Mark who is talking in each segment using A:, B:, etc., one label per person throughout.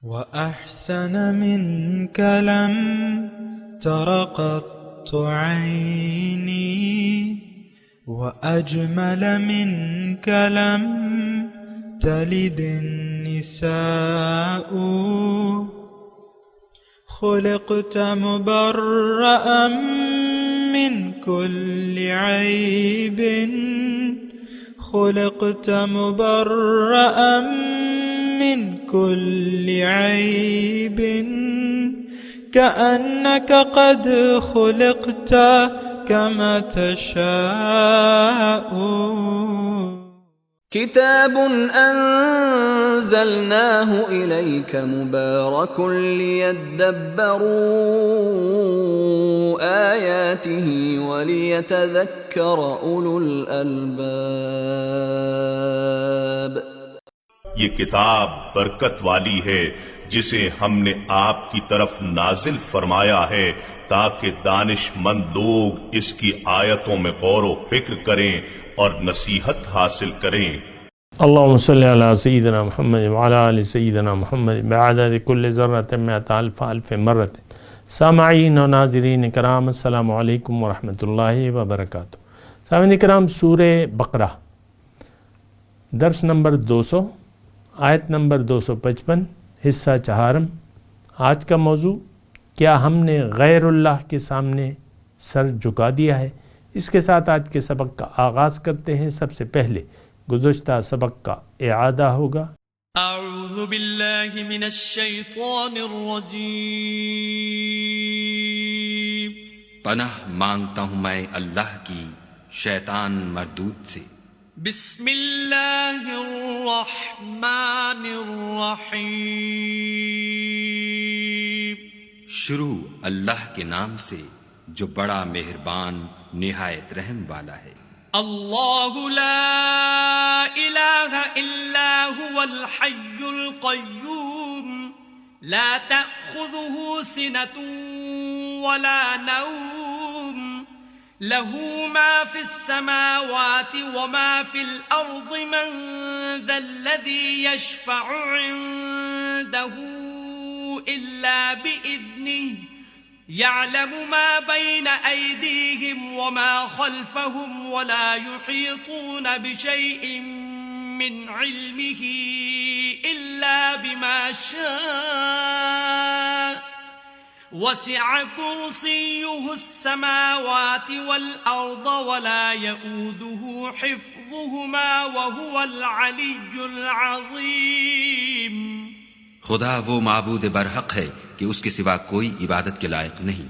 A: وأحسن منك لم تر قط عيني وأجمل منك لم تلد النساء خلقت مبرأ من كل عيب خلقت مبرأ من كل عيب كأنك قد خلقت كما تشاء
B: كتاب أنزلناه إليك مبارك ليدبروا آياته وليتذكر أولو الألباب.
C: یہ کتاب برکت والی ہے جسے ہم نے آپ کی طرف نازل فرمایا ہے تاکہ دانش مند لوگ اس کی آیتوں میں غور و فکر کریں اور نصیحت حاصل کریں.
D: اللهم صل على سيدنا محمد وعلى آل سيدنا محمد بعدد كل ذرة مئة ألف ألف مرة. سامعین و ناظرین کرام، السلام علیکم ورحمۃ اللہ وبرکاتہ. سامعین کرام، سورہ بقرہ درس نمبر 200 آیت نمبر 255 حصہ چہارم. آج کا موضوع، کیا ہم نے غیر اللہ کے سامنے سر جھکا دیا ہے؟ اس کے ساتھ آج کے سبق کا آغاز کرتے ہیں. سب سے پہلے گزشتہ سبق کا اعادہ ہوگا.
E: اعوذ باللہ من الشیطان الرجیم.
F: پناہ مانگتا ہوں میں اللہ کی شیطان مردود سے.
E: بسم اللہ الرحمن الرحیم.
F: شروع اللہ کے نام سے جو بڑا مہربان نہایت رحم والا ہے.
E: اللہ لا الہ الا هو الحی القیوم لا تأخذه سنة ولا نوم له ما في السماوات وما في الأرض من ذا الذي يشفع عنده إلا بإذنه يعلم ما بين أيديهم وما خلفهم ولا يحيطون بشيء من علمه إلا بما شاء وسع كرسيه السماوات والأرض ولا يؤوده حفظهما وهو العلي العظيم.
F: خدا وہ معبود برحق ہے کہ اس کے سوا کوئی عبادت کے لائق نہیں،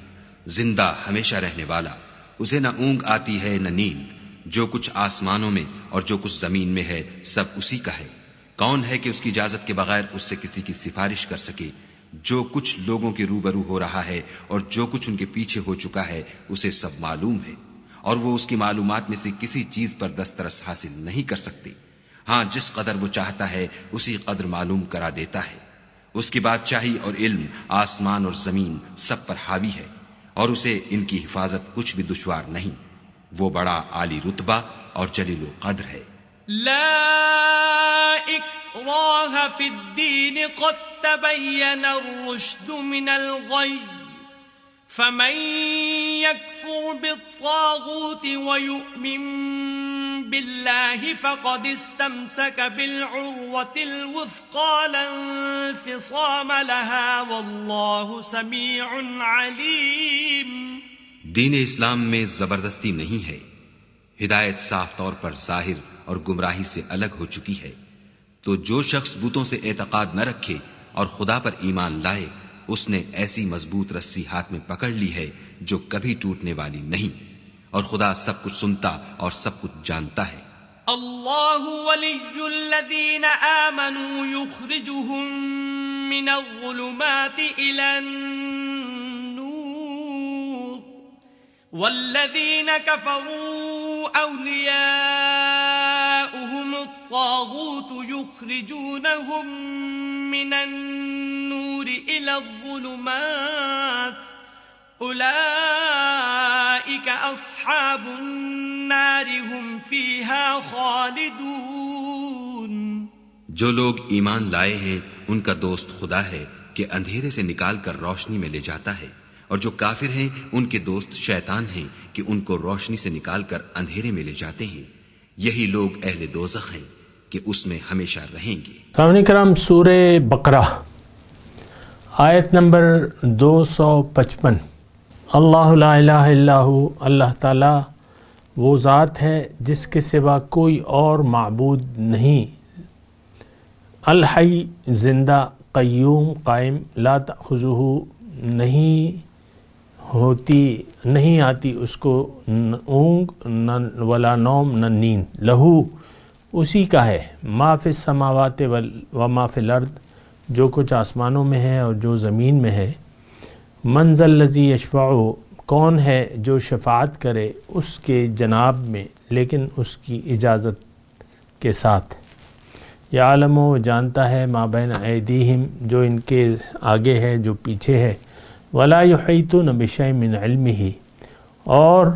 F: زندہ ہمیشہ رہنے والا، اسے نہ اونگ آتی ہے نہ نیند. جو کچھ آسمانوں میں اور جو کچھ زمین میں ہے سب اسی کا ہے. کون ہے کہ اس کی اجازت کے بغیر اس سے کسی کی سفارش کر سکے؟ جو کچھ لوگوں کے روبرو ہو رہا ہے اور جو کچھ ان کے پیچھے ہو چکا ہے اسے سب معلوم ہے، اور وہ اس کی معلومات میں سے کسی چیز پر دسترس حاصل نہیں کر سکتے. ہاں، جس قدر وہ چاہتا ہے اسی قدر معلوم کرا دیتا ہے. اس کی بادشاہی اور علم آسمان اور زمین سب پر حاوی ہے، اور اسے ان کی حفاظت کچھ بھی دشوار نہیں. وہ بڑا عالی رتبہ اور جلیل القدر ہے.
E: لا اکراہ فی الدین قد تبین الرشد من الغی فمن یکفر بالطاغوت ویؤمن باللہ فقد استمسک بالعروة الوثقى لا انفصام لها واللہ سمیع علیم.
F: دین اسلام میں زبردستی نہیں ہے. ہدایت صاف طور پر ظاہر اور گمراہی سے الگ ہو چکی ہے. تو جو شخص بتوں سے اعتقاد نہ رکھے اور خدا پر ایمان لائے، اس نے ایسی مضبوط رسی ہاتھ میں پکڑ لی ہے جو کبھی ٹوٹنے والی نہیں، اور خدا سب کچھ سنتا اور سب کچھ جانتا ہے.
E: اللہ ولی الذین آمنوا یخرجهم من الظلمات الى النور والذین کفروا اولیاؤهم الطاغوت یخرجونهم من النور الى الظلمات اولئک اصحاب النار هم فیها خالدون.
F: جو لوگ ایمان لائے ہیں ان کا دوست خدا ہے کہ اندھیرے سے نکال کر روشنی میں لے جاتا ہے، اور جو کافر ہیں ان کے دوست شیطان ہیں کہ ان کو روشنی سے نکال کر اندھیرے میں لے جاتے ہیں۔ یہی لوگ اہل دوزخ ہیں کہ اس میں ہمیشہ رہیں گے۔
D: سامعین کرام، سورہ بقرہ آیت نمبر 255۔ اللہ لا الہ الا ہو، اللہ تعالیٰ وہ ذات ہے جس کے سوا کوئی اور معبود نہیں، الحی زندہ، قیوم قائم، لا تأخذہ نہیں آتی اس کو اونگ نہ ولا نوم نہ نیند، لہو اسی کا ہے، ما فی السماوات و ما فی الارض، جو کچھ آسمانوں میں ہے اور جو زمین میں ہے، من ذا الذی یشفع، کون ہے جو شفاعت کرے اس کے جناب میں لیکن اس کی اجازت کے ساتھ، یعلم وہ جانتا ہے، ما بین ایدیہم جو ان کے آگے ہے جو پیچھے ہے، ولا یحیطون بشیء من علمہ، اور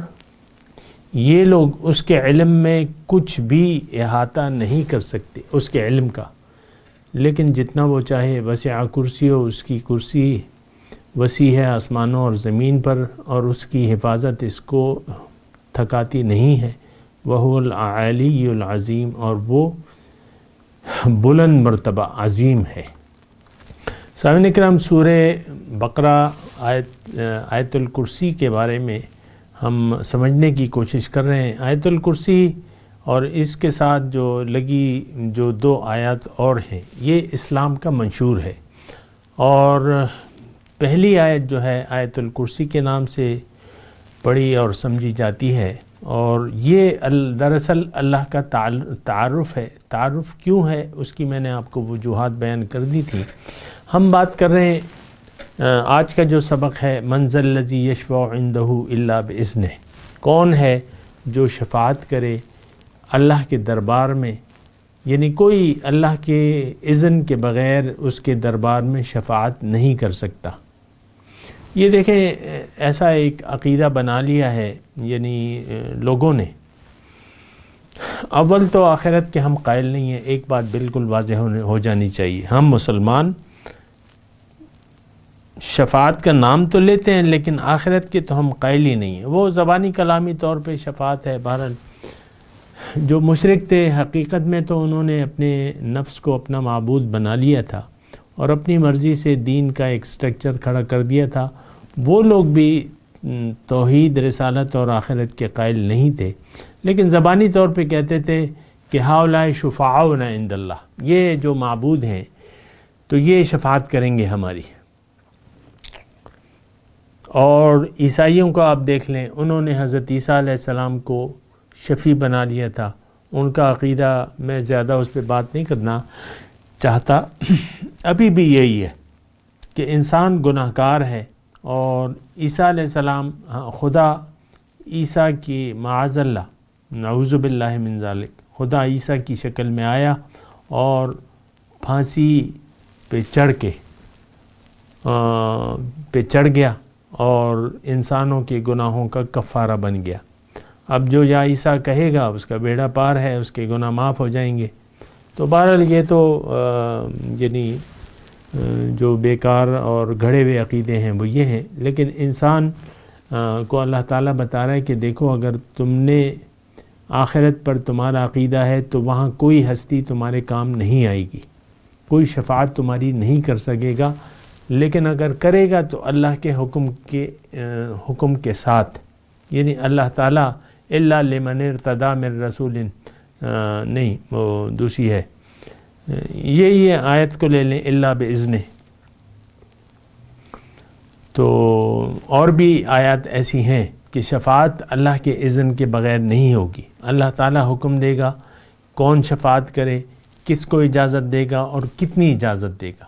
D: یہ لوگ اس کے علم میں کچھ بھی احاطہ نہیں کر سکتے اس کے علم کا، لیکن جتنا وہ چاہے، وسع کرسی ہو، اس کی کرسی وسیع ہے آسمانوں اور زمین پر، اور اس کی حفاظت اس کو تھکاتی نہیں ہے، وہو العلی العظیم، اور وہ بلند مرتبہ عظیم ہے۔ سامعین کرام، سورہ بقرہ آیت الکرسی کے بارے میں ہم سمجھنے کی کوشش کر رہے ہیں۔ آیت الکرسی اور اس کے ساتھ جو دو آیات اور ہیں، یہ اسلام کا منشور ہے، اور پہلی آیت جو ہے آیت الکرسی کے نام سے پڑھی اور سمجھی جاتی ہے، اور یہ دراصل اللہ کا تعارف ہے۔ تعارف کیوں ہے اس کی میں نے آپ کو وجوہات بیان کر دی تھی۔ ہم بات کر رہے ہیں آج کا جو سبق ہے، من ذا الذی یشفع عندہ الا باذنہ، کون ہے جو شفاعت کرے اللہ کے دربار میں، یعنی کوئی اللہ کے اذن کے بغیر اس کے دربار میں شفاعت نہیں کر سکتا۔ یہ دیکھیں، ایسا ایک عقیدہ بنا لیا ہے یعنی لوگوں نے۔ اول تو آخرت کے ہم قائل نہیں ہیں، ایک بات بالکل واضح ہو جانی چاہیے، ہم مسلمان شفاعت کا نام تو لیتے ہیں لیکن آخرت کے تو ہم قائل ہی نہیں ہیں۔ وہ زبانی کلامی طور پہ شفاعت ہے، بہرحال جو مشرک تھے حقیقت میں تو انہوں نے اپنے نفس کو اپنا معبود بنا لیا تھا اور اپنی مرضی سے دین کا ایک سٹرکچر کھڑا کر دیا تھا۔ وہ لوگ بھی توحید، رسالت اور آخرت کے قائل نہیں تھے، لیکن زبانی طور پہ کہتے تھے کہ ہؤلاء شفعاؤنا عند اللہ، یہ جو معبود ہیں تو یہ شفاعت کریں گے ہماری۔ اور عیسائیوں کو آپ دیکھ لیں، انہوں نے حضرت عیسیٰ علیہ السلام کو شفیع بنا لیا تھا۔ ان کا عقیدہ میں زیادہ اس پہ بات نہیں کرنا چاہتا، ابھی بھی یہی ہے کہ انسان گناہ گار ہے، اور عیسیٰ علیہ السلام خدا عیسیٰ کی معاذ اللہ، نعوذ باللہ من ذالک، خدا عیسیٰ کی شکل میں آیا اور پھانسی پہ چڑھ گیا اور انسانوں کے گناہوں کا کفارہ بن گیا۔ اب جو یا عیسیٰ کہے گا اس کا بیڑا پار ہے، اس کے گناہ معاف ہو جائیں گے۔ تو بہرحال یہ تو یعنی جو بیکار اور گھڑے ہوئے عقیدے ہیں وہ یہ ہیں، لیکن انسان کو اللہ تعالیٰ بتا رہا ہے کہ دیکھو، اگر تم نے آخرت پر تمہارا عقیدہ ہے تو وہاں کوئی ہستی تمہارے کام نہیں آئے گی، کوئی شفاعت تمہاری نہیں کر سکے گا، لیکن اگر کرے گا تو اللہ کے حکم کے ساتھ، یعنی اللہ تعالیٰ الا لمن ارتضی من رسول، نہیں وہ دوسری ہے، یہ آیت کو لے لیں، الا باذنہ۔ تو اور بھی آیات ایسی ہیں کہ شفاعت اللہ کے اذن کے بغیر نہیں ہوگی، اللہ تعالیٰ حکم دے گا کون شفاعت کرے، کس کو اجازت دے گا اور کتنی اجازت دے گا،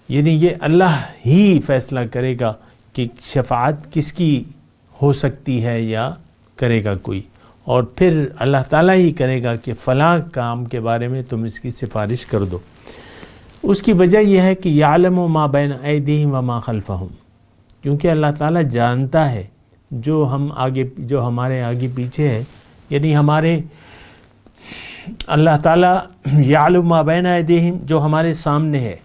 D: یعنی یہ اللہ ہی فیصلہ کرے گا کہ شفاعت کس کی ہو سکتی ہے یا کرے گا کوئی، اور پھر اللہ تعالیٰ ہی کرے گا کہ فلاں کام کے بارے میں تم اس کی سفارش کر دو۔ اس کی وجہ یہ ہے کہ یعلم ما بین ایدیہم وما خلفہم، کیونکہ اللہ تعالیٰ جانتا ہے جو ہمارے آگے پیچھے ہے، یعنی ہمارے اللہ تعالیٰ یعلم ما بین ایدیہم، جو ہمارے سامنے ہے،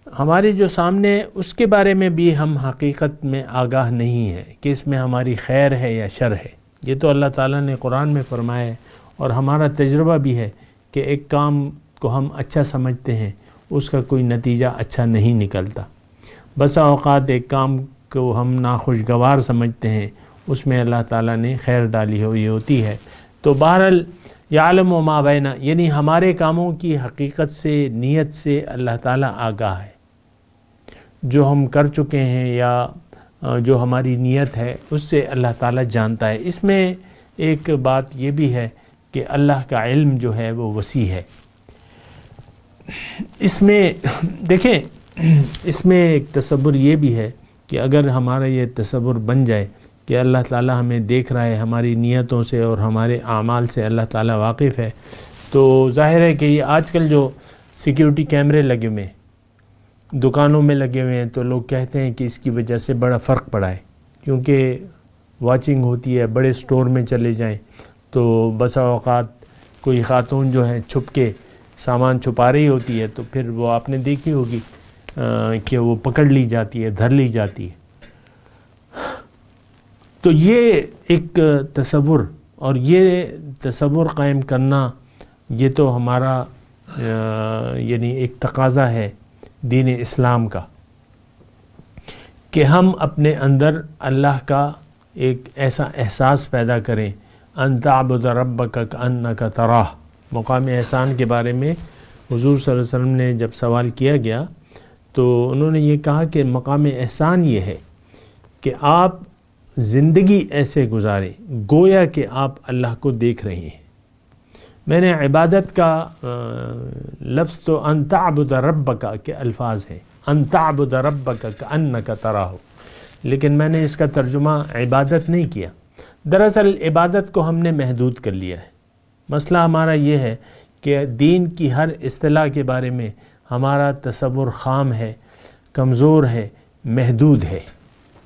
D: ہمارے جو سامنے ہے اس کے بارے میں بھی ہم حقیقت میں آگاہ نہیں ہے کہ اس میں ہماری خیر ہے یا شر ہے۔ یہ تو اللہ تعالیٰ نے قرآن میں فرمایا ہے، اور ہمارا تجربہ بھی ہے کہ ایک کام کو ہم اچھا سمجھتے ہیں، اس کا کوئی نتیجہ اچھا نہیں نکلتا۔ بسا اوقات ایک کام کو ہم ناخوشگوار سمجھتے ہیں، اس میں اللہ تعالیٰ نے خیر ڈالی ہوئی ہوتی ہے۔ تو بہرحال یعلم ما بین، یعنی ہمارے کاموں کی حقیقت سے، نیت سے اللہ تعالیٰ آگاہ ہے۔ جو ہم کر چکے ہیں یا جو ہماری نیت ہے اس سے اللہ تعالیٰ جانتا ہے۔ اس میں ایک بات یہ بھی ہے کہ اللہ کا علم جو ہے وہ وسیع ہے۔ اس میں دیکھیں، اس میں ایک تصور یہ بھی ہے کہ اگر ہمارا یہ تصور بن جائے کہ اللہ تعالیٰ ہمیں دیکھ رہا ہے، ہماری نیتوں سے اور ہمارے اعمال سے اللہ تعالیٰ واقف ہے، تو ظاہر ہے کہ یہ آج کل جو سیکیورٹی کیمرے لگے ہوئے ہیں، دکانوں میں لگے ہوئے ہیں، تو لوگ کہتے ہیں کہ اس کی وجہ سے بڑا فرق پڑا ہے، کیونکہ واچنگ ہوتی ہے۔ بڑے سٹور میں چلے جائیں تو بسا اوقات کوئی خاتون جو ہے چھپ کے سامان چھپا رہی ہوتی ہے، تو پھر وہ آپ نے دیکھی ہوگی کہ وہ پکڑ لی جاتی ہے، دھر لی جاتی ہے۔ تو یہ ایک تصور، اور یہ تصور قائم کرنا یہ تو ہمارا یعنی ایک تقاضا ہے دین اسلام کا، کہ ہم اپنے اندر اللہ کا ایک ایسا احساس پیدا کریں، ان تعبد ربک کأنک تراہ۔ مقام احسان کے بارے میں حضور صلی اللہ علیہ وسلم نے جب سوال کیا گیا تو انہوں نے یہ کہا کہ مقام احسان یہ ہے کہ آپ زندگی ایسے گزاریں گویا کہ آپ اللہ کو دیکھ رہے ہیں۔ میں نے عبادت کا لفظ تو ان تعبد ربک کے الفاظ ہیں، ان تعبد ربک کأنک تراہ، لیکن میں نے اس کا ترجمہ عبادت نہیں کیا۔ دراصل عبادت کو ہم نے محدود کر لیا ہے۔ مسئلہ ہمارا یہ ہے کہ دین کی ہر اصطلاح کے بارے میں ہمارا تصور خام ہے، کمزور ہے، محدود ہے۔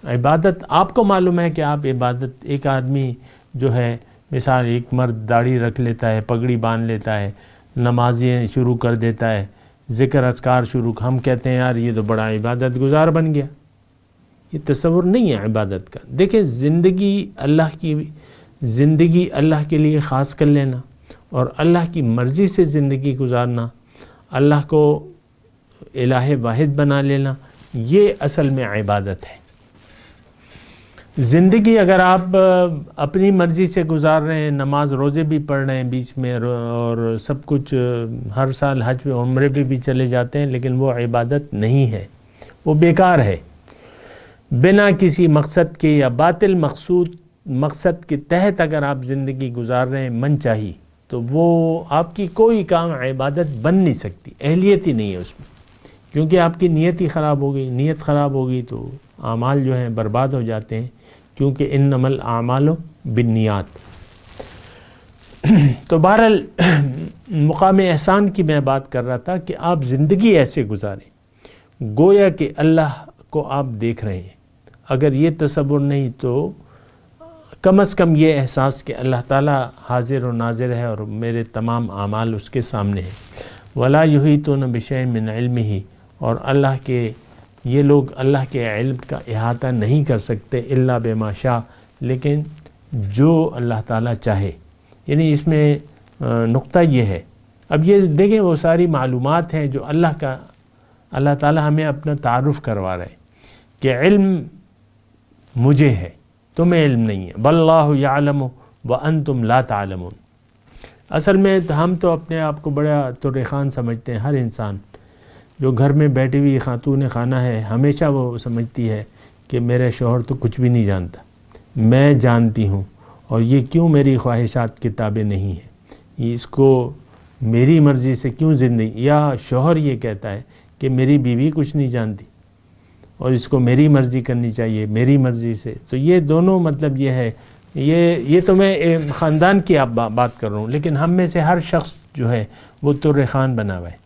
D: عبادت آپ کو معلوم ہے کہ آپ عبادت، ایک آدمی جو ہے مثال ایک مرد داڑھی رکھ لیتا ہے، پگڑی باندھ لیتا ہے، نمازیں شروع کر دیتا ہے، ذکر اذکار شروع، ہم کہتے ہیں یار یہ تو بڑا عبادت گزار بن گیا۔ یہ تصور نہیں ہے عبادت کا۔ دیکھیں، زندگی اللہ کے لیے خاص کر لینا اور اللہ کی مرضی سے زندگی گزارنا، اللہ کو الہ واحد بنا لینا، یہ اصل میں عبادت ہے۔ زندگی اگر آپ اپنی مرضی سے گزار رہے ہیں، نماز روزے بھی پڑھ رہے ہیں بیچ میں اور سب کچھ، ہر سال حج پہ عمرے پہ بھی چلے جاتے ہیں، لیکن وہ عبادت نہیں ہے، وہ بیکار ہے۔ بنا کسی مقصد کے یا باطل مقصد کے تحت اگر آپ زندگی گزار رہے ہیں من چاہی، تو وہ آپ کی کوئی کام عبادت بن نہیں سکتی، اہلیت ہی نہیں ہے اس میں، کیونکہ آپ کی نیت ہی خراب ہو گئی۔ نیت خراب ہوگی تو اعمال جو ہیں برباد ہو جاتے ہیں، کیونکہ انما الاعمال بالنیات۔ تو بہرحال مقام احسان کی میں بات کر رہا تھا کہ آپ زندگی ایسے گزاریں گویا کہ اللہ کو آپ دیکھ رہے ہیں۔ اگر یہ تصور نہیں تو کم از کم یہ احساس کہ اللہ تعالیٰ حاضر و ناظر ہے اور میرے تمام اعمال اس کے سامنے ہیں۔ ولا یحیطون بشیء من علمہ، اور اللہ کے یہ لوگ اللہ کے علم کا احاطہ نہیں کر سکتے الا بما شاء، لیکن جو اللہ تعالیٰ چاہے۔ یعنی اس میں نقطہ یہ ہے، اب یہ دیکھیں وہ ساری معلومات ہیں جو اللہ تعالیٰ ہمیں اپنا تعارف کروا رہے ہیں کہ علم مجھے ہے، تمہیں علم نہیں ہے، واللہ یعلم وانتم لا تعلمون۔ اصل میں ہم تو اپنے آپ کو بڑا طر خوان سمجھتے ہیں۔ ہر انسان جو گھر میں بیٹھی ہوئی خاتون خانہ ہے، ہمیشہ وہ سمجھتی ہے کہ میرے شوہر تو کچھ بھی نہیں جانتا، میں جانتی ہوں، اور یہ کیوں میری خواہشات کی تابع نہیں ہے، یہ اس کو میری مرضی سے کیوں زندگی، یا شوہر یہ کہتا ہے کہ میری بیوی کچھ نہیں جانتی اور اس کو میری مرضی کرنی چاہیے، میری مرضی سے۔ تو یہ دونوں مطلب یہ ہے، یہ تو میں خاندان کی بات کر رہا ہوں، لیکن ہم میں سے ہر شخص جو ہے وہ طر خوان بنا ہوا ہے،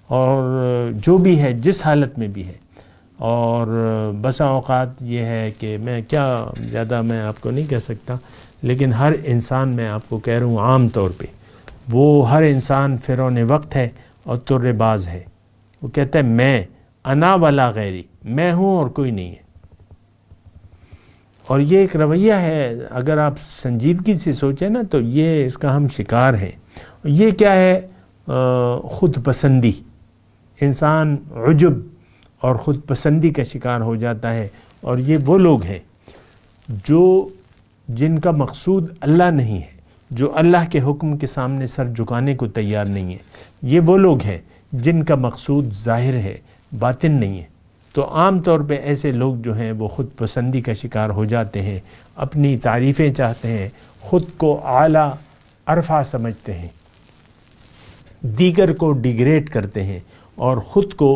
D: اور جو بھی ہے جس حالت میں بھی ہے۔ اور بسا اوقات یہ ہے کہ میں کیا زیادہ میں آپ کو نہیں کہہ سکتا، لیکن ہر انسان میں آپ کو کہہ رہا ہوں عام طور پہ وہ ہر انسان فرعون وقت ہے اور تر باز ہے. وہ کہتا ہے میں انا ولا غیری، میں ہوں اور کوئی نہیں ہے. اور یہ ایک رویہ ہے، اگر آپ سنجیدگی سے سوچیں نا تو یہ اس کا ہم شکار ہیں. یہ کیا ہے؟ خود پسندی. انسان عجب اور خود پسندی کا شکار ہو جاتا ہے. اور یہ وہ لوگ ہیں جن کا مقصود اللہ نہیں ہے، جو اللہ کے حکم کے سامنے سر جھکانے کو تیار نہیں ہے. یہ وہ لوگ ہیں جن کا مقصود ظاہر ہے، باطن نہیں ہے. تو عام طور پہ ایسے لوگ جو ہیں وہ خود پسندی کا شکار ہو جاتے ہیں، اپنی تعریفیں چاہتے ہیں، خود کو اعلیٰ عرفہ سمجھتے ہیں، دیگر کو ڈیگریڈ کرتے ہیں اور خود کو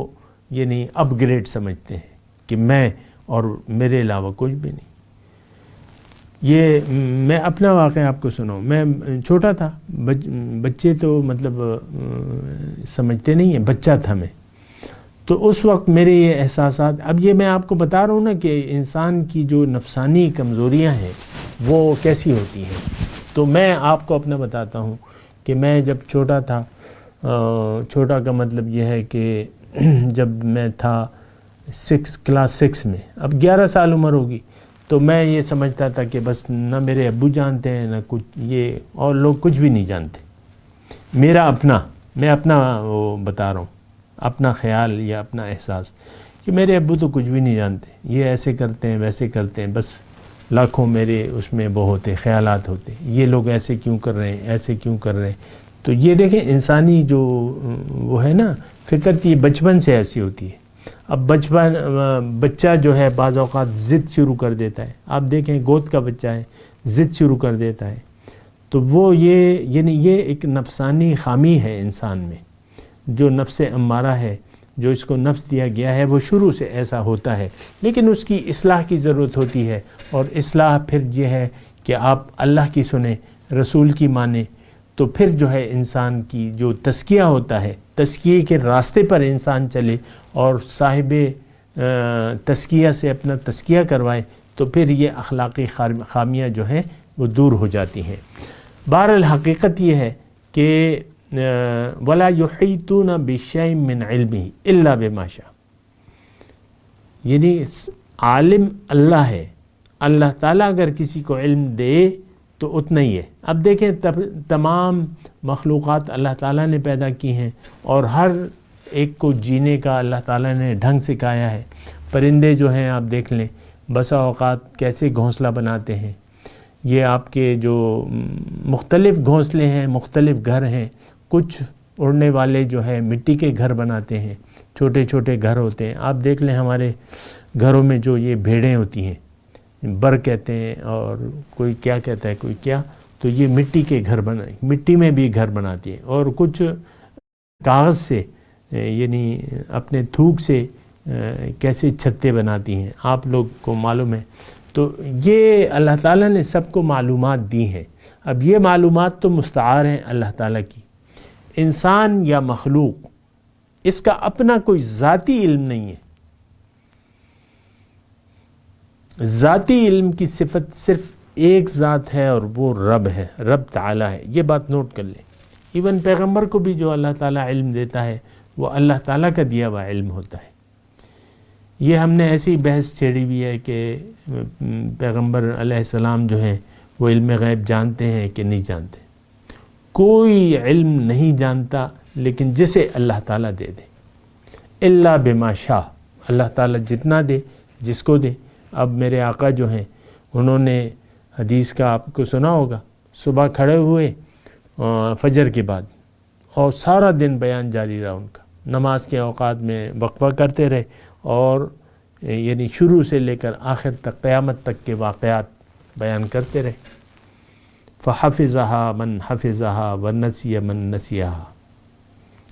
D: یعنی اپ گریڈ سمجھتے ہیں کہ میں اور میرے علاوہ کچھ بھی نہیں. یہ میں اپنا واقعہ آپ کو سناؤں. میں چھوٹا تھا، بچے تو مطلب سمجھتے نہیں ہیں، بچہ تھا میں. تو اس وقت میرے یہ احساسات، اب یہ میں آپ کو بتا رہا ہوں نا کہ انسان کی جو نفسانی کمزوریاں ہیں وہ کیسی ہوتی ہیں. تو میں آپ کو اپنا بتاتا ہوں کہ میں جب چھوٹا تھا، چھوٹا کا مطلب یہ ہے کہ جب میں تھا کلاس 6 میں، اب 11 سال عمر ہوگی، تو میں یہ سمجھتا تھا کہ بس نہ میرے ابو جانتے ہیں نہ کچھ، یہ اور لوگ کچھ بھی نہیں جانتے. میں اپنا وہ بتا رہا ہوں، اپنا خیال یا اپنا احساس کہ میرے ابو تو کچھ بھی نہیں جانتے، یہ ایسے کرتے ہیں ویسے کرتے ہیں، بس لاکھوں میرے اس میں وہ ہوتے خیالات ہوتے، یہ لوگ ایسے کیوں کر رہے ہیں، ایسے کیوں کر رہے ہیں. تو یہ دیکھیں انسانی جو وہ ہے نا فطرت، یہ بچپن سے ایسی ہوتی ہے. اب بچہ جو ہے بعض اوقات ضد شروع کر دیتا ہے. آپ دیکھیں گود کا بچہ ہے، ضد شروع کر دیتا ہے. تو وہ یعنی یہ ایک نفسانی خامی ہے انسان میں، جو نفس امارہ ہے، جو اس کو نفس دیا گیا ہے، وہ شروع سے ایسا ہوتا ہے. لیکن اس کی اصلاح کی ضرورت ہوتی ہے، اور اصلاح پھر یہ ہے کہ آپ اللہ کی سنیں، رسول کی مانیں. تو پھر جو ہے انسان کی جو تزکیہ ہوتا ہے، تزکیے کے راستے پر انسان چلے اور صاحب تزکیہ سے اپنا تزکیہ کروائے، تو پھر یہ اخلاقی خامیاں جو ہیں وہ دور ہو جاتی ہیں. بہرحال حقیقت یہ ہے کہ وَلَا يُحِيطُونَ بِشَيْءٍ مِّنْ عِلْمِهِ إِلَّا بِمَا شَاءَ. یعنی عالم اللہ ہے، اللہ تعالیٰ اگر کسی کو علم دے تو اتنا ہی ہے. اب دیکھیں تمام مخلوقات اللہ تعالیٰ نے پیدا کی ہیں، اور ہر ایک کو جینے کا اللہ تعالیٰ نے ڈھنگ سکھایا ہے. پرندے جو ہیں آپ دیکھ لیں، بسا اوقات کیسے گھونسلہ بناتے ہیں. یہ آپ کے جو مختلف گھونسلے ہیں، مختلف گھر ہیں. کچھ اڑنے والے جو ہے مٹی کے گھر بناتے ہیں، چھوٹے چھوٹے گھر ہوتے ہیں. آپ دیکھ لیں ہمارے گھروں میں جو یہ بھیڑیں ہوتی ہیں، بر کہتے ہیں اور کوئی کیا کہتا ہے کوئی کیا، تو یہ مٹی کے گھر مٹی میں بھی گھر بناتی ہیں. اور کچھ کاغذ سے یعنی اپنے تھوک سے کیسے چھتے بناتی ہیں، آپ لوگ کو معلوم ہے. تو یہ اللہ تعالیٰ نے سب کو معلومات دی ہیں. اب یہ معلومات تو مستعار ہیں اللہ تعالیٰ کی. انسان یا مخلوق اس کا اپنا کوئی ذاتی علم نہیں ہے. ذاتی علم کی صفت صرف ایک ذات ہے، اور وہ رب ہے، رب تعالیٰ ہے. یہ بات نوٹ کر لیں. ایون پیغمبر کو بھی جو اللہ تعالیٰ علم دیتا ہے وہ اللہ تعالیٰ کا دیا ہوا علم ہوتا ہے. یہ ہم نے ایسی بحث چھیڑی ہوئی ہے کہ پیغمبر علیہ السلام جو ہیں وہ علم غیب جانتے ہیں کہ نہیں جانتے. کوئی علم نہیں جانتا لیکن جسے اللہ تعالیٰ دے دے. الا بما شاء، اللہ تعالیٰ جتنا دے جس کو دے. اب میرے آقا جو ہیں انہوں نے حدیث کا آپ کو سنا ہوگا، صبح کھڑے ہوئے فجر کے بعد اور سارا دن بیان جاری رہا ان کا. نماز کے اوقات میں وقفہ کرتے رہے، اور یعنی شروع سے لے کر آخر تک قیامت تک کے واقعات بیان کرتے رہے. فحفظها من حفظها ونسی من نسیها.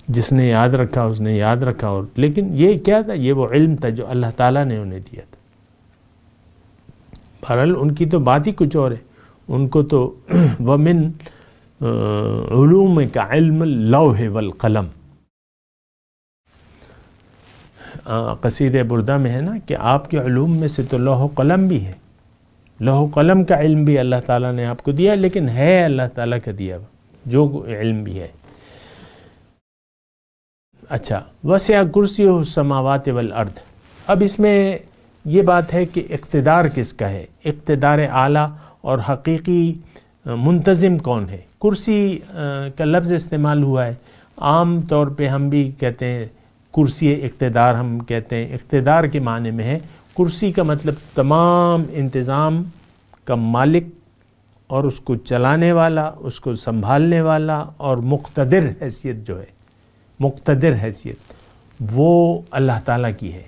D: جس نے یاد رکھا اس نے یاد رکھا. اور لیکن یہ کیا تھا؟ یہ وہ علم تھا جو اللہ تعالیٰ نے انہیں دیا تھا. بہرحال ان کی تو بات ہی کچھ اور ہے. ان کو تو ومن علوم کا علم اللوح والقلم. قصیدہ بردہ میں ہے نا کہ آپ کے علوم میں سے تو لوح و قلم بھی ہے. لوح و قلم کا علم بھی اللہ تعالیٰ نے آپ کو دیا، لیکن ہے اللہ تعالیٰ کا دیا ہوا. جو علم بھی ہے۔ اچھا، وسع کرسیہ السماوات والارض، اب اس میں یہ بات ہے کہ اقتدار کس کا ہے، اقتدار اعلیٰ اور حقیقی منتظم کون ہے۔ کرسی کا لفظ استعمال ہوا ہے، عام طور پہ ہم بھی کہتے ہیں کرسی اقتدار، ہم کہتے ہیں اقتدار کے معنی میں ہے۔ کرسی کا مطلب تمام انتظام کا مالک اور اس کو چلانے والا، اس کو سنبھالنے والا، اور مقتدر حیثیت جو ہے، مقتدر حیثیت وہ اللہ تعالیٰ کی ہے۔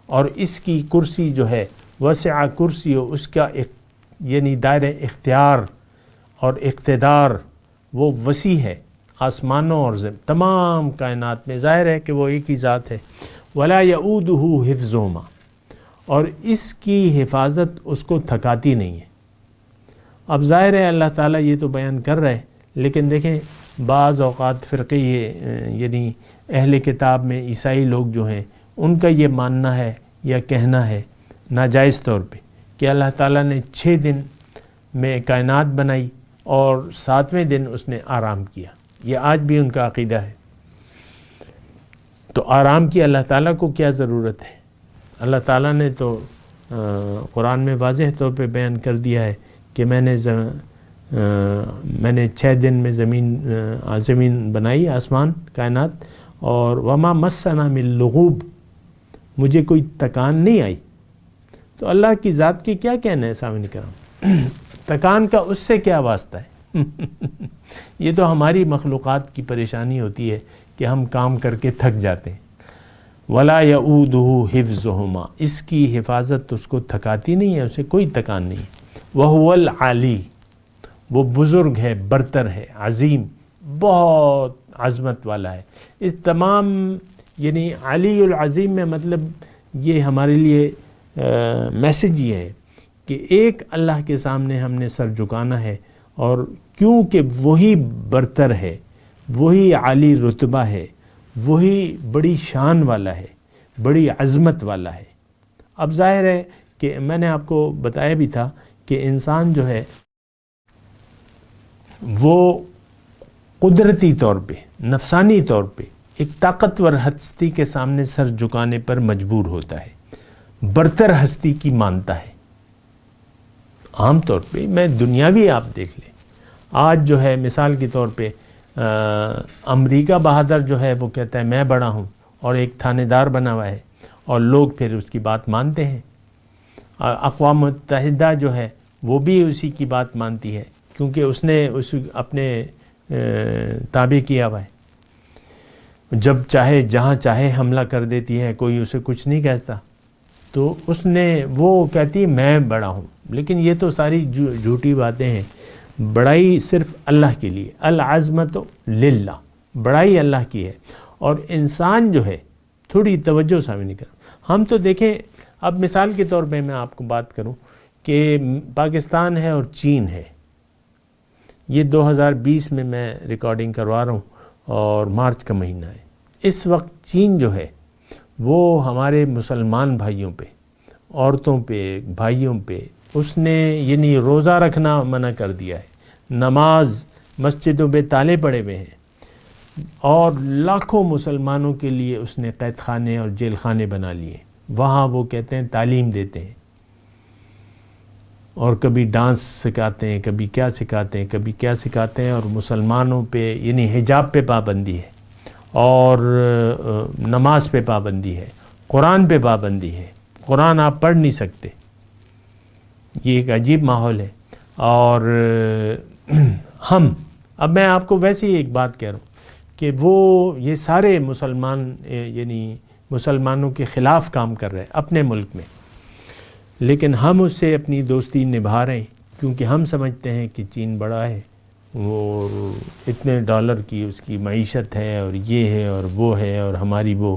D: اور اس کی کرسی جو ہے وسع کرسی، اس کا یعنی دائرہ اختیار اور اقتدار وہ وسیع ہے، آسمانوں اور تمام کائنات میں۔ ظاہر ہے کہ وہ ایک ہی ذات ہے۔ ولا یعودہ حفظہما، اور اس کی حفاظت اس کو تھکاتی نہیں ہے۔ اب ظاہر ہے اللہ تعالیٰ یہ تو بیان کر رہے، لیکن دیکھیں بعض اوقات فرقے یعنی اہل کتاب میں عیسائی لوگ جو ہیں ان کا یہ ماننا ہے یا کہنا ہے ناجائز طور پہ کہ اللہ تعالیٰ نے 6 دن میں کائنات بنائی اور 7ویں دن اس نے آرام کیا۔ یہ آج بھی ان کا عقیدہ ہے۔ تو آرام کی اللہ تعالیٰ کو کیا ضرورت ہے؟ اللہ تعالیٰ نے تو قرآن میں واضح طور پہ بیان کر دیا ہے کہ میں نے 6 دن میں زمین بنائی، آسمان، کائنات، اور وما مسنا من لغوب، مجھے کوئی تکان نہیں آئی۔ تو اللہ کی ذات کی کیا کہنا ہے سامعین کرام؟ تکان کا اس سے کیا واسطہ ہے؟ یہ تو ہماری مخلوقات کی پریشانی ہوتی ہے کہ ہم کام کر کے تھک جاتے ہیں۔ ولا یعودہ حفظہما، اس کی حفاظت اس کو تھکاتی نہیں ہے، اسے کوئی تکان نہیں۔ وہو العلی، وہ بزرگ ہے، برتر ہے، عظیم، بہت عظمت والا ہے۔ اس تمام یعنی علی العظیم میں مطلب یہ ہمارے لیے میسج یہ ہے کہ ایک اللہ کے سامنے ہم نے سر جھکانا ہے، اور کیونکہ وہی برتر ہے، وہی عالی رتبہ ہے، وہی بڑی شان والا ہے، بڑی عظمت والا ہے۔ اب ظاہر ہے کہ میں نے آپ کو بتایا بھی تھا کہ انسان جو ہے وہ قدرتی طور پہ، نفسانی طور پہ ایک طاقتور ہستی کے سامنے سر جھکانے پر مجبور ہوتا ہے، برتر ہستی کی مانتا ہے۔ عام طور پہ میں دنیاوی آپ دیکھ لیں، آج جو ہے مثال کے طور پہ امریکہ بہادر جو ہے وہ کہتا ہے میں بڑا ہوں، اور ایک تھانے دار بنا ہوا ہے، اور لوگ پھر اس کی بات مانتے ہیں۔ اقوام متحدہ جو ہے وہ بھی اسی کی بات مانتی ہے، کیونکہ اس نے اپنے تابع کیا ہوا ہے۔ جب چاہے جہاں چاہے حملہ کر دیتی ہے، کوئی اسے کچھ نہیں کہتا، تو اس نے وہ کہتی ہے میں بڑا ہوں۔ لیکن یہ تو ساری جھوٹی باتیں ہیں۔ بڑائی صرف اللہ کے لیے، العظمت للہ، بڑائی اللہ کی ہے۔ اور انسان جو ہے، تھوڑی توجہ سامنے کرو، ہم تو دیکھیں اب مثال کے طور پہ میں آپ کو بات کروں کہ پاکستان ہے اور چین ہے۔ یہ 2020 میں ریکارڈنگ کروا رہا ہوں، اور مارچ کا مہینہ ہے۔ اس وقت چین جو ہے وہ ہمارے مسلمان بھائیوں پہ، عورتوں پہ، بھائیوں پہ اس نے یعنی روزہ رکھنا منع کر دیا ہے، نماز مسجدوں پہ تالے پڑے ہوئے ہیں، اور لاکھوں مسلمانوں کے لیے اس نے قید خانے اور جیل خانے بنا لیے۔ وہاں وہ کہتے ہیں تعلیم دیتے ہیں، اور کبھی ڈانس سکھاتے ہیں، کبھی کیا سکھاتے ہیں، کبھی کیا سکھاتے ہیں، اور مسلمانوں پہ یعنی حجاب پہ پابندی ہے، اور نماز پہ پابندی ہے، قرآن پہ پابندی ہے، قرآن آپ پڑھ نہیں سکتے۔ یہ ایک عجیب ماحول ہے۔ اور اب میں آپ کو ویسے ہی ایک بات کہہ رہا ہوں کہ وہ یہ سارے مسلمان یعنی مسلمانوں کے خلاف کام کر رہے ہیں اپنے ملک میں، لیکن ہم اس سے اپنی دوستی نبھا رہے ہیں، کیونکہ ہم سمجھتے ہیں کہ چین بڑا ہے، وہ اتنے ڈالر کی اس کی معیشت ہے، اور یہ ہے اور وہ ہے، اور ہماری وہ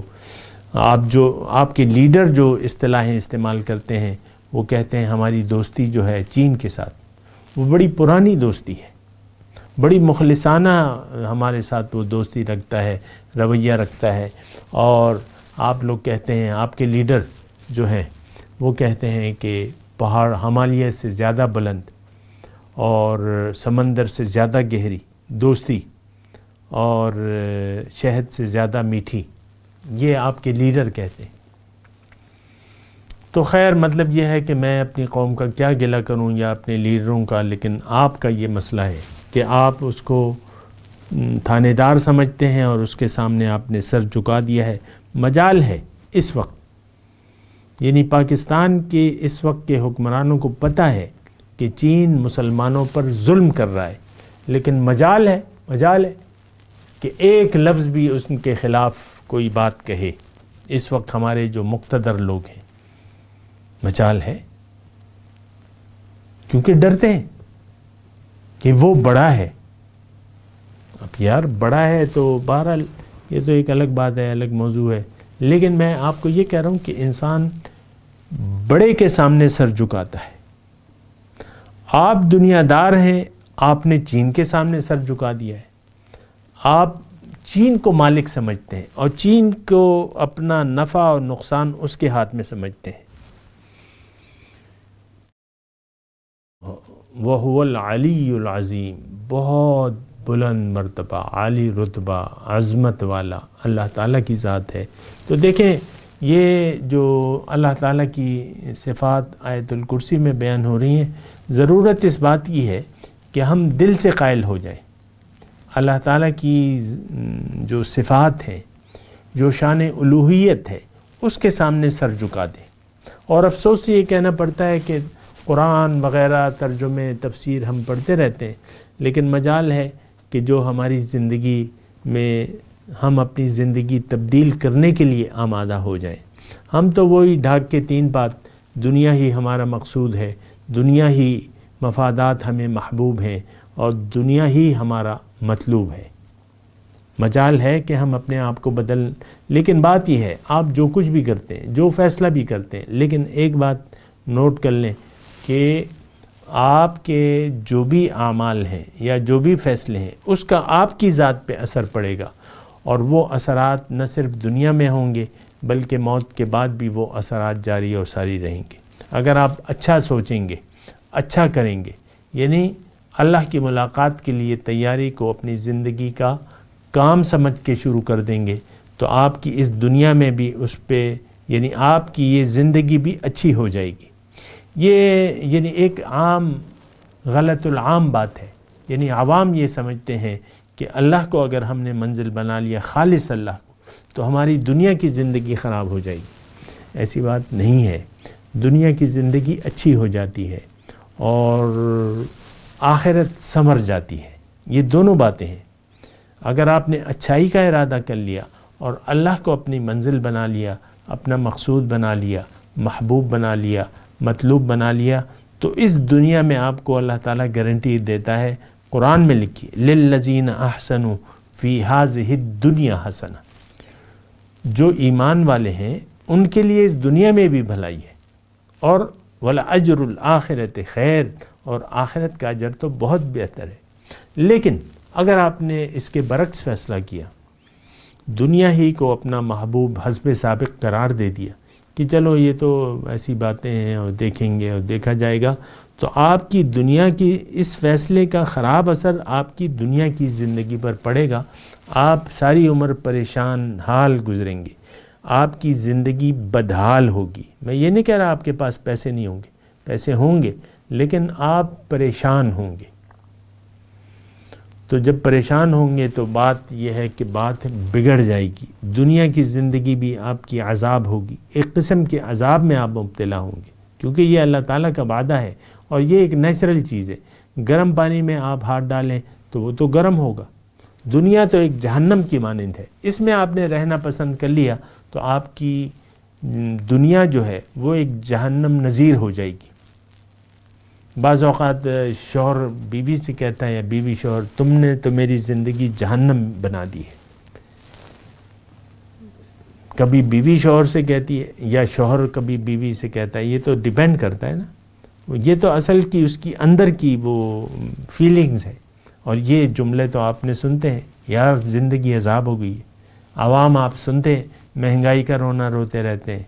D: آپ کے لیڈر جو اصطلاحیں استعمال کرتے ہیں، وہ کہتے ہیں ہماری دوستی جو ہے چین کے ساتھ وہ بڑی پرانی دوستی ہے، بڑی مخلصانہ ہمارے ساتھ وہ دوستی رکھتا ہے، رویہ رکھتا ہے۔ اور آپ لوگ کہتے ہیں، آپ کے لیڈر جو ہیں وہ کہتے ہیں کہ پہاڑ ہمالیہ سے زیادہ بلند اور سمندر سے زیادہ گہری دوستی اور شہد سے زیادہ میٹھی، یہ آپ کے لیڈر کہتے ہیں۔ تو خیر مطلب یہ ہے کہ میں اپنی قوم کا کیا گلہ کروں یا اپنے لیڈروں کا، لیکن آپ کا یہ مسئلہ ہے کہ آپ اس کو تھانے دار سمجھتے ہیں اور اس کے سامنے آپ نے سر جھکا دیا ہے۔ مجال ہے اس وقت، یعنی پاکستان کے اس وقت کے حکمرانوں کو پتہ ہے کہ چین مسلمانوں پر ظلم کر رہا ہے، لیکن مجال ہے کہ ایک لفظ بھی اس کے خلاف کوئی بات کہے۔ اس وقت ہمارے جو مقتدر لوگ ہیں، مجال ہے، کیونکہ ڈرتے ہیں کہ وہ بڑا ہے۔ اب یار بڑا ہے تو بہرحال یہ تو ایک الگ بات ہے، الگ موضوع ہے، لیکن میں آپ کو یہ کہہ رہا ہوں کہ انسان بڑے کے سامنے سر جھکاتا ہے۔ آپ دنیا دار ہیں، آپ نے چین کے سامنے سر جھکا دیا ہے۔ آپ چین کو مالک سمجھتے ہیں اور چین کو اپنا نفع اور نقصان اس کے ہاتھ میں سمجھتے ہیں۔ وَهُوَ الْعَلِيُّ الْعَظِيمُ، بہت بلند مرتبہ، عالی رتبہ، عظمت والا اللہ تعالیٰ کی ذات ہے۔ تو دیکھیں یہ جو اللہ تعالیٰ کی صفات آیت الکرسی میں بیان ہو رہی ہیں، ضرورت اس بات کی ہے کہ ہم دل سے قائل ہو جائیں۔ اللہ تعالیٰ کی جو صفات ہیں، جو شان الوہیت ہے، اس کے سامنے سر جھکا دیں۔ اور افسوس سے یہ کہنا پڑتا ہے کہ قرآن وغیرہ ترجمے تفسیر ہم پڑھتے رہتے ہیں، لیکن مجال ہے کہ جو ہماری زندگی میں ہم اپنی زندگی تبدیل کرنے کے لیے آمادہ ہو جائیں۔ ہم تو وہی ڈھاک کے تین بات، دنیا ہی ہمارا مقصود ہے، دنیا ہی مفادات ہمیں محبوب ہیں اور دنیا ہی ہمارا مطلوب ہے۔ مجال ہے کہ ہم اپنے آپ کو بدل، لیکن بات یہ ہے آپ جو کچھ بھی کرتے ہیں، جو فیصلہ بھی کرتے ہیں، لیکن ایک بات نوٹ کر لیں کہ آپ کے جو بھی اعمال ہیں یا جو بھی فیصلے ہیں، اس کا آپ کی ذات پہ اثر پڑے گا، اور وہ اثرات نہ صرف دنیا میں ہوں گے بلکہ موت کے بعد بھی وہ اثرات جاری اور ساری رہیں گے۔ اگر آپ اچھا سوچیں گے، اچھا کریں گے، یعنی اللہ کی ملاقات کے لیے تیاری کو اپنی زندگی کا کام سمجھ کے شروع کر دیں گے، تو آپ کی اس دنیا میں بھی اس پہ یعنی آپ کی یہ زندگی بھی اچھی ہو جائے گی۔ یہ یعنی ایک عام غلط العام بات ہے، یعنی عوام یہ سمجھتے ہیں کہ اللہ کو اگر ہم نے منزل بنا لیا، خالص اللہ کو، تو ہماری دنیا کی زندگی خراب ہو جائے گی۔ ایسی بات نہیں ہے، دنیا کی زندگی اچھی ہو جاتی ہے اور آخرت ثمر جاتی ہے۔ یہ دونوں باتیں ہیں۔ اگر آپ نے اچھائی کا ارادہ کر لیا اور اللہ کو اپنی منزل بنا لیا، اپنا مقصود بنا لیا، محبوب بنا لیا، مطلوب بنا لیا، تو اس دنیا میں آپ کو اللہ تعالیٰ گارنٹی دیتا ہے، قرآن میں لکھی للذین احسنوا فی ہذہ الدنیا حسنہ، جو ایمان والے ہیں ان کے لیے اس دنیا میں بھی بھلائی ہے، اور وَلَأَجْرُ الْآخِرَةِ خیر، اور آخرت کا اجر تو بہت بہتر ہے۔ لیکن اگر آپ نے اس کے برعکس فیصلہ کیا، دنیا ہی کو اپنا محبوب حسب سابق قرار دے دیا کہ چلو یہ تو ایسی باتیں ہیں اور دیکھیں گے اور دیکھا جائے گا، تو آپ کی دنیا کی اس فیصلے کا خراب اثر آپ کی دنیا کی زندگی پر پڑے گا۔ آپ ساری عمر پریشان حال گزریں گے، آپ کی زندگی بدحال ہوگی۔ میں یہ نہیں کہہ رہا آپ کے پاس پیسے نہیں ہوں گے، پیسے ہوں گے، لیکن آپ پریشان ہوں گے۔ تو جب پریشان ہوں گے تو بات یہ ہے کہ بات بگڑ جائے گی، دنیا کی زندگی بھی آپ کی عذاب ہوگی، ایک قسم کے عذاب میں آپ مبتلا ہوں گے، کیونکہ یہ اللہ تعالیٰ کا وعدہ ہے اور یہ ایک نیچرل چیز ہے۔ گرم پانی میں آپ ہاتھ ڈالیں تو وہ تو گرم ہوگا۔ دنیا تو ایک جہنم کی مانند ہے، اس میں آپ نے رہنا پسند کر لیا تو آپ کی دنیا جو ہے وہ ایک جہنم نظیر ہو جائے گی۔ بعض اوقات شوہر بیوی سے کہتا ہے یا بیوی شوہر، تم نے تو میری زندگی جہنم بنا دی ہے۔ کبھی بیوی شوہر سے کہتی ہے یا شوہر کبھی بیوی سے کہتا ہے، یہ تو ڈیپینڈ کرتا ہے نا، یہ تو اصل کی اس کی اندر کی وہ فیلنگز ہے۔ اور یہ جملے تو آپ نے سنتے ہیں، یار زندگی عذاب ہو گئی ہے۔ عوام آپ سنتے ہیں مہنگائی کا رونا روتے رہتے ہیں،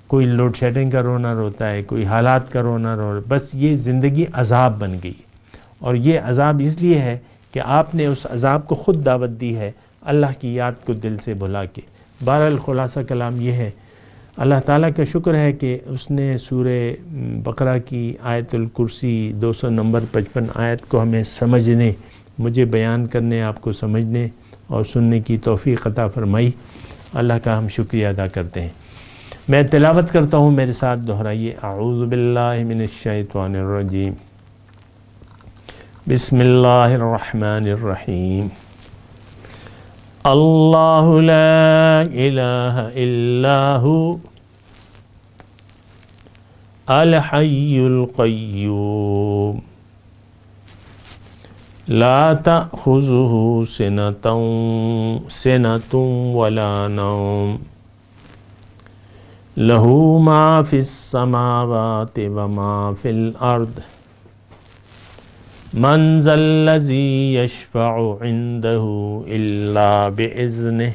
D: کوئی لوڈ شیڈنگ کا رونا روتا ہے، کوئی حالات کا رونا رو، بس یہ زندگی عذاب بن گئی۔ اور یہ عذاب اس لیے ہے کہ آپ نے اس عذاب کو خود دعوت دی ہے اللہ کی یاد کو دل سے بھلا کے۔ بہرحال خلاصہ کلام یہ ہے، اللہ تعالیٰ کا شکر ہے کہ اس نے سورہ بقرہ کی آیت الکرسی 200 نمبر 55 آیت کو ہمیں سمجھنے، مجھے بیان کرنے، آپ کو سمجھنے اور سننے کی توفیق عطا فرمائی۔ اللہ کا ہم شکریہ ادا کرتے ہیں۔ میں تلاوت کرتا ہوں، میرے ساتھ دہرائیے۔ اعوذ باللہ من الشیطان الرجیم، بسم اللہ الرحمن الرحیم۔ اللہ لا الہ الا ھو الحی القیوم لا تأخذہ سنۃ ولا نوم لہ ما فی السماوات وما فی الارض من ذا الذی یشفع عندہ الا بإذنہ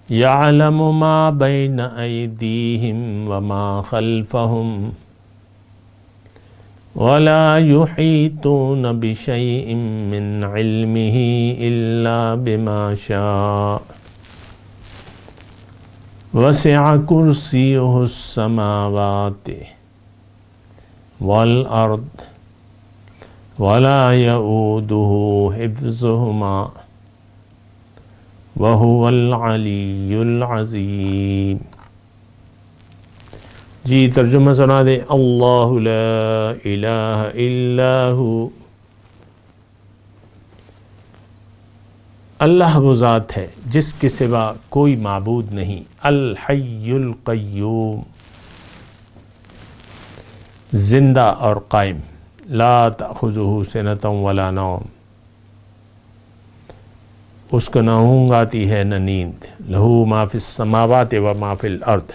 D: یعلم ما بین ایدیہم وما خلفہم ولا یحیطون بشیء من علمہ الا بما شاء وسع کرسیہ السماوات والارض ولا يؤوده حفظهما وهو العلی العظیم۔ جی ترجمہ سنا دے۔ اللہ لا الہ الا ہو، اللہ وہ ذات ہے جس کے سوا کوئی معبود نہیں۔ الحی القیوم، زندہ اور قائم۔ لا تأخذہ سنۃ ولا نوم، اس کو نہ اونگ آتی ہے نہ نیند۔ لہ ما فی السماوات و ما فی الارض،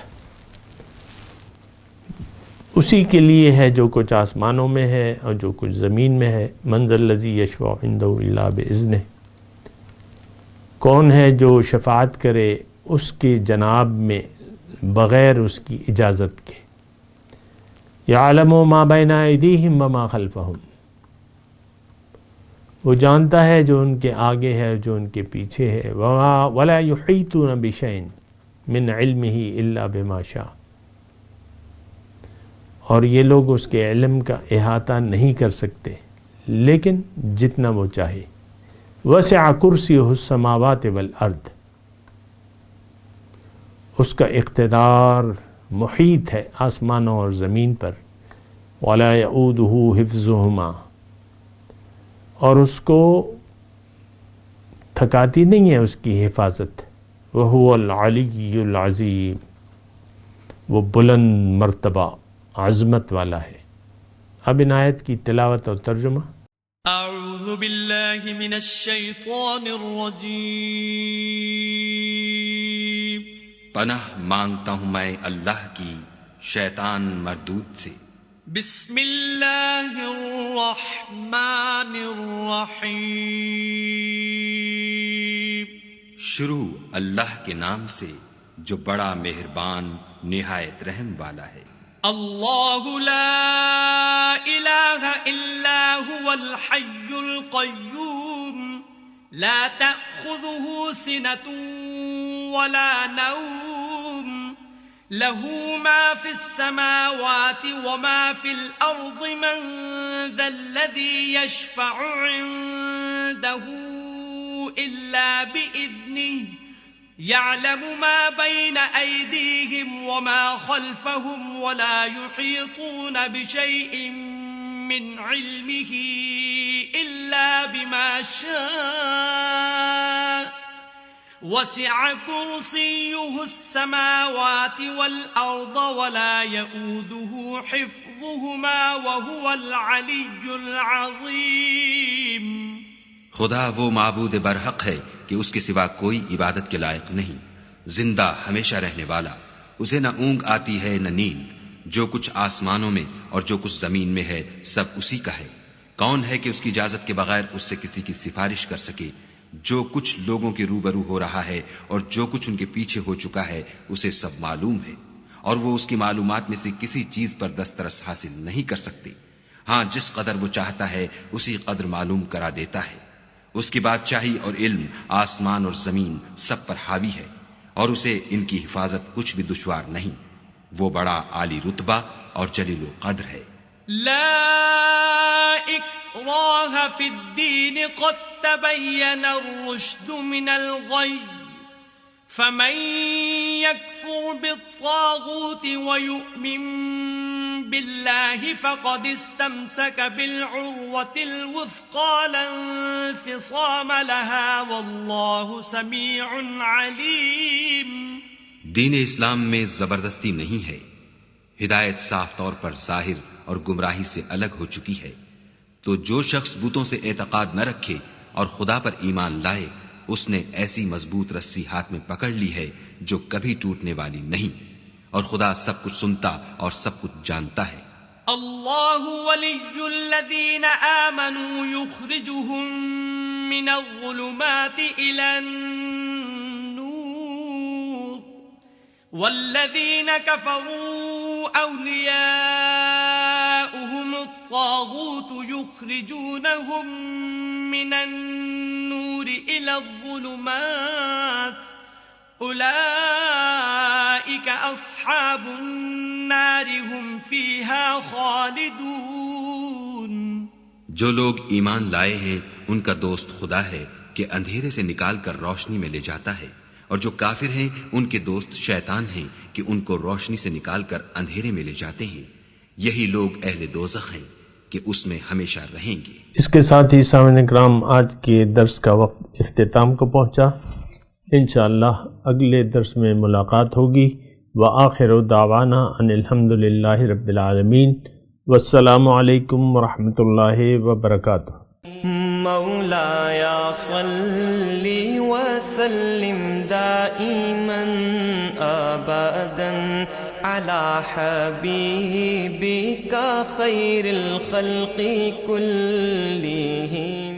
D: اسی کے لیے ہے جو کچھ آسمانوں میں ہے اور جو کچھ زمین میں ہے۔ من ذا الذی یشفع عندہ الا بإذنہ، کون ہے جو شفاعت کرے اس کے جناب میں بغیر اس کی اجازت کے۔ یعلم ما بین ایدیہم وما خلفہم، وہ جانتا ہے جو ان کے آگے ہے جو ان کے پیچھے ہے۔ ولا یحیطون بشیء من علمہ الا بما شاء، اور یہ لوگ اس کے علم کا احاطہ نہیں کر سکتے لیکن جتنا وہ چاہے۔ وسع کرسیہ السماوات والارض، اس کا اقتدار محیط ہے آسمانوں اور زمین پر۔ ولا یؤودہ حفظہما، اور اس کو تھکاتی نہیں ہے اس کی حفاظت۔ وہو العلی العظیم، وہ بلند مرتبہ عظمت والا ہے۔ اب ان آیت کی تلاوت اور ترجمہ۔
E: اعوذ باللہ من الشیطان الرجیم،
F: پناہ مانگتا ہوں میں اللہ کی شیطان مردود سے۔
E: بسم اللہ الرحمن الرحیم،
F: شروع اللہ کے نام سے جو بڑا مہربان نہایت رحم والا ہے۔
E: اللہ لا الہ الا هو الحی القیوم لا تأخذہ سنۃ ولا نوم له ما في السماوات وما في الأرض من ذا الذي يشفع عنده إلا بإذنه يعلم ما بين أيديهم وما خلفهم ولا يحيطون بشيء من علمه إلا بما شاء وسع كرسيه السماوات والأرض ولا يؤوده حفظهما وهو العلي العظيم۔
F: خدا وہ معبود برحق ہے کہ اس کے سوا کوئی عبادت کے لائق نہیں، زندہ ہمیشہ رہنے والا، اسے نہ اونگ آتی ہے نہ نیند، جو کچھ آسمانوں میں اور جو کچھ زمین میں ہے سب اسی کا ہے۔ کون ہے کہ اس کی اجازت کے بغیر اس سے کسی کی سفارش کر سکے؟ جو کچھ لوگوں کے روبرو ہو رہا ہے اور جو کچھ ان کے پیچھے ہو چکا ہے اسے سب معلوم ہے، اور وہ اس کی معلومات میں سے کسی چیز پر دسترس حاصل نہیں کر سکتے۔ ہاں جس قدر وہ چاہتا ہے اسی قدر معلوم کرا دیتا ہے. اس کی بادشاہی اور علم آسمان اور زمین سب پر حاوی ہے، اور اسے ان کی حفاظت کچھ بھی دشوار نہیں. وہ بڑا عالی رتبہ اور جلیل القدر ہے.
E: لا اکراہ فی الدین قد تبین الرشد من الغی فمن یکفر بالطاغوت ویؤمن باللہ فقد استمسک بالعروة الوثقى لا انفصام لها واللہ سمیع علیم.
F: دین اسلام میں زبردستی نہیں ہے. ہدایت صاف طور پر ظاہر اور گمراہی سے الگ ہو چکی ہے. تو جو شخص بتوں سے اعتقاد نہ رکھے اور خدا پر ایمان لائے، اس نے ایسی مضبوط رسی ہاتھ میں پکڑ لی ہے جو کبھی ٹوٹنے والی نہیں، اور خدا سب کچھ سنتا اور سب کچھ جانتا ہے.
E: اللہ ولی الذین آمنوا یخرجهم من الظلمات الى النور والذین کفروا اولیاؤهم الطاغوت یخرجونهم من النور الى الظلمات اولئک اصحاب النار هم فیہا خالدون.
F: جو لوگ ایمان لائے ہیں ان کا دوست خدا ہے کہ اندھیرے سے نکال کر روشنی میں لے جاتا ہے، اور جو کافر ہیں ان کے دوست شیطان ہیں کہ ان کو روشنی سے نکال کر اندھیرے میں لے جاتے ہیں. یہی لوگ اہل دوزخ ہیں کہ اس میں ہمیشہ رہیں گے.
D: اس کے ساتھ ہی سامعین کرام آج کے درس کا وقت اختتام کو پہنچا. انشاءاللہ اگلے درس میں ملاقات ہوگی. وآخر دعوانا ان الحمدللہ رب العالمین. والسلام علیکم ورحمۃ اللہ وبرکاتہ.
G: مولاي صل وسلم دائما أبدا على حبيبك خير الخلق كلهم.